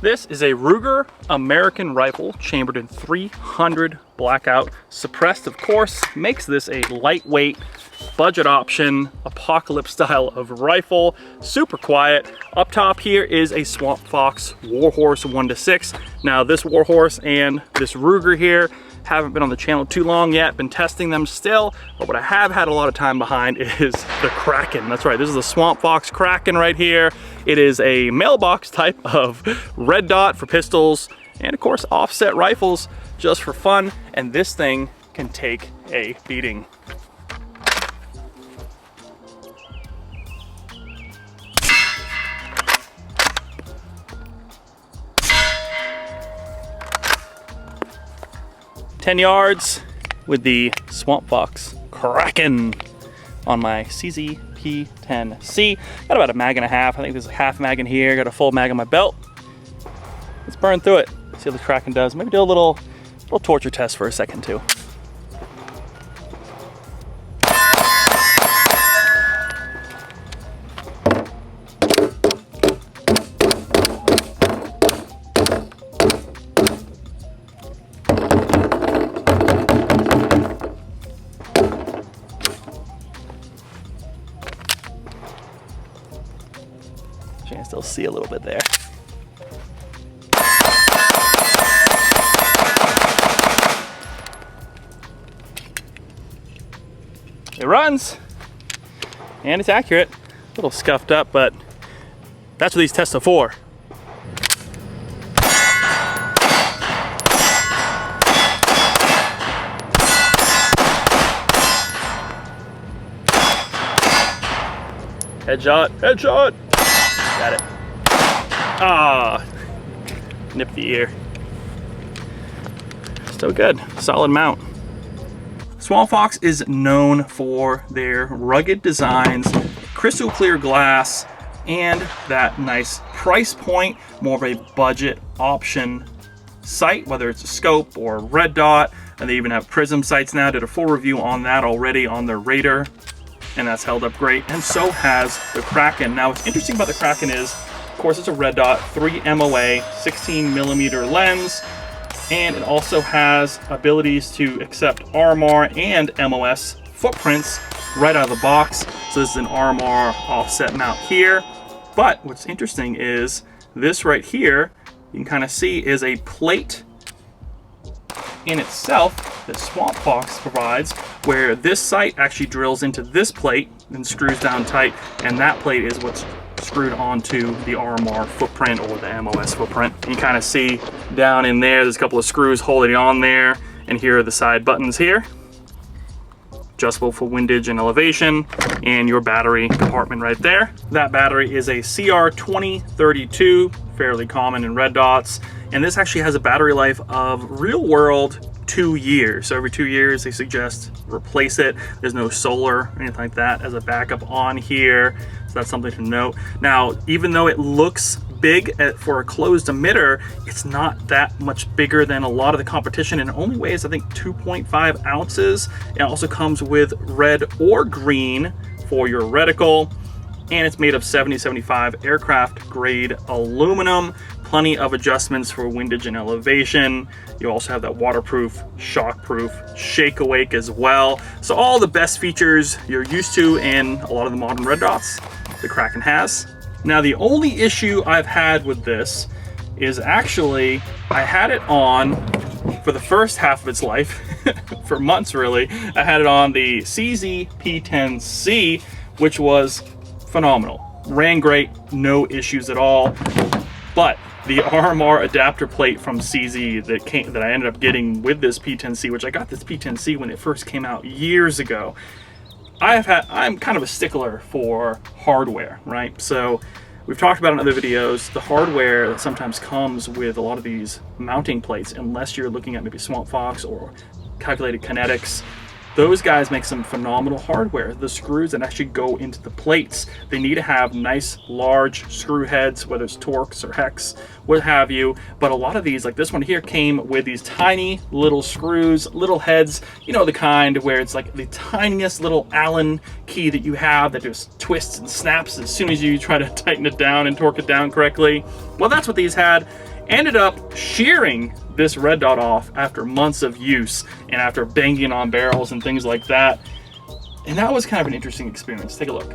This is a Ruger American rifle chambered in 300 blackout. Suppressed, of course, makes this a lightweight, budget option, apocalypse style of rifle. Super quiet. Up top here is a Swampfox Warhorse 1-6. Now this Warhorse and this Ruger here haven't been on the channel too long yet, been testing them still, but what I have had a lot of time behind is the Kraken. That's right, this is the Swampfox Kraken right here. It is a mailbox type of red dot for pistols and of course offset rifles just for fun, and this thing can take a beating. "10 yards with the Swampfox Kraken on my CZ-P10C. Got about a mag and a half. I think there's a half mag in here. Got a full mag on my belt. Let's burn through it. See how the Kraken does. Maybe do a little torture test for a second too. You can still see a little bit there. It runs, and it's accurate. A little scuffed up, but that's what these tests are for. Headshot, headshot! Got it. Ah, nipped the ear. Still good, solid mount. Swampfox is known for their rugged designs, crystal clear glass, and that nice price point, more of a budget option sight, whether it's a scope or a red dot, and they even have prism sights now. Did a full review on that already on their Raider, and that's held up great, and so has the Kraken. Now what's interesting about the Kraken is, of course, it's a red dot, 3 MOA, 16mm lens, and it also has abilities to accept RMR and MOS footprints right out of the box. So this is an RMR offset mount here. But what's interesting is this right here, you can kind of see, is a plate in itself that Swampfox provides, where this sight actually drills into this plate and screws down tight, and that plate is what's screwed onto the RMR footprint or the MOS footprint. You kind of see down in there's a couple of screws holding on there, and here are the side buttons here. Adjustable for windage and elevation, and your battery compartment right there. That battery is a CR2032, fairly common in red dots, and this actually has a battery life of real world 2 years. So every 2 years they suggest replace it. There's no solar or anything like that as a backup on here, so that's something to note. Now, even though it looks big for a closed emitter, it's not that much bigger than a lot of the competition, and it only weighs, I think, 2.5 ounces. It also comes with red or green for your reticle, and it's made of 70-75 aircraft grade aluminum. Plenty of adjustments for windage and elevation. You also have that waterproof, shockproof, shake awake as well. So all the best features you're used to in a lot of the modern red dots, the Kraken has. Now the only issue I've had with this is actually I had it on for the first half of its life, for months really. I had it on the CZ-P10C, which was phenomenal. Ran great, no issues at all. But the RMR adapter plate from CZ that I ended up getting with this P10C, which I got this P10C when it first came out years ago. I'm kind of a stickler for hardware, right? So we've talked about in other videos, the hardware that sometimes comes with a lot of these mounting plates, unless you're looking at maybe Swampfox or calculated kinetics, Those guys make some phenomenal hardware. The screws that actually go into the plates, they need to have nice large screw heads, whether it's Torx or Hex, what have you. But a lot of these, like this one here, came with these tiny little screws, little heads, you know, the kind where it's like the tiniest little Allen key that you have that just twists and snaps as soon as you try to tighten it down and torque it down correctly. Well, that's what these had. Ended up shearing this red dot off after months of use and after banging on barrels and things like that. And that was kind of an interesting experience. Take a look.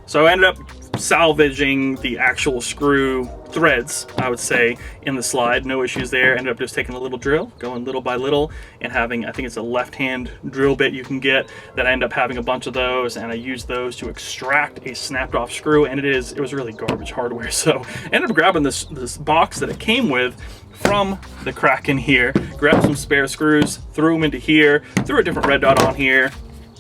So I ended up salvaging the actual screw threads, I would say, in the slide. No issues there. Ended up just taking a little drill, going little by little, and having, I think it's a left-hand drill bit you can get, that I end up having a bunch of those, and I used those to extract a snapped off screw, and it was really garbage hardware. So I ended up grabbing this box that it came with from the Kraken here, grabbed some spare screws, threw them into here, threw a different red dot on here.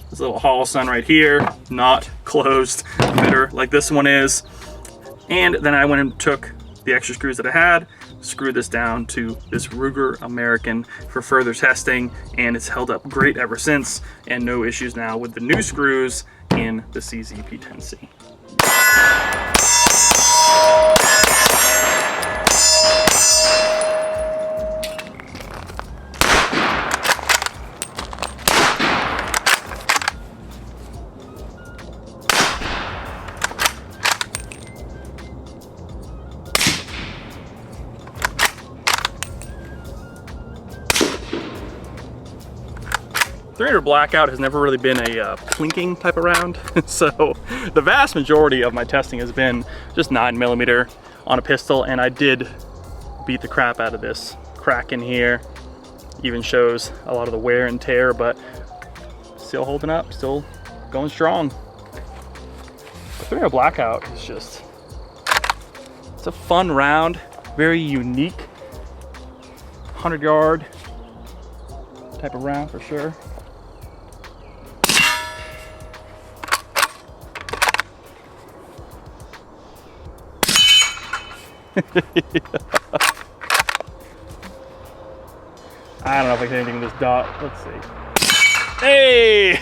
This little hollow sun right here, not closed emitter like this one is. And then I went and took the extra screws that I had, screwed this down to this Ruger American for further testing, and it's held up great ever since, and no issues now with the new screws in the CZP-10C. .300 Blackout has never really been a plinking type of round, so the vast majority of my testing has been just 9mm on a pistol, and I did beat the crap out of this Kraken here. Even shows a lot of the wear and tear, but still holding up, still going strong. The .300 Blackout is just, it's a fun round, very unique 100-yard type of round for sure. I don't know if I can anything with this dot. Let's see. Hey!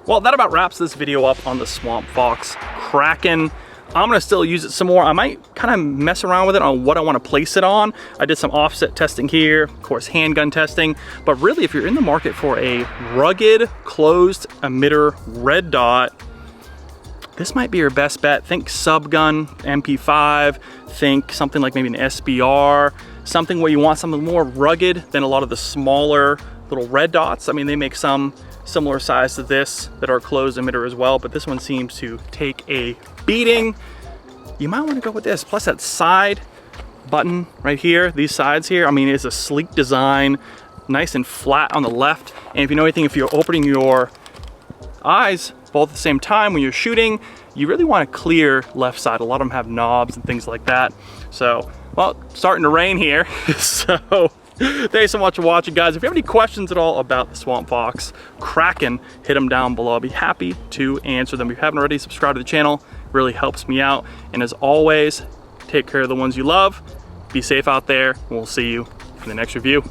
Well, that about wraps this video up on the Swampfox Kraken. I'm gonna still use it some more. I might kind of mess around with it on what I want to place it on. I did some offset testing here, of course handgun testing, but really if you're in the market for a rugged closed emitter red dot, this might be your best bet. Think subgun MP5, think something like maybe an SBR, something where you want something more rugged than a lot of the smaller little red dots. I mean, they make some similar size to this that are closed emitter as well, but this one seems to take a beating. You might want to go with this. Plus that side button right here, these sides here, I mean, it's a sleek design, nice and flat on the left. And if you know anything, if you're opening your eyes both at the same time when you're shooting, you really want to clear left side. A lot of them have knobs and things like that. So, well, starting to rain here. So thanks so much for watching, guys. If you have any questions at all about the Swampfox Kraken, hit them down below. I'll be happy to answer them. If you haven't already, subscribe to the channel. It really helps me out. And as always, take care of the ones you love. Be safe out there, and we'll see you in the next review.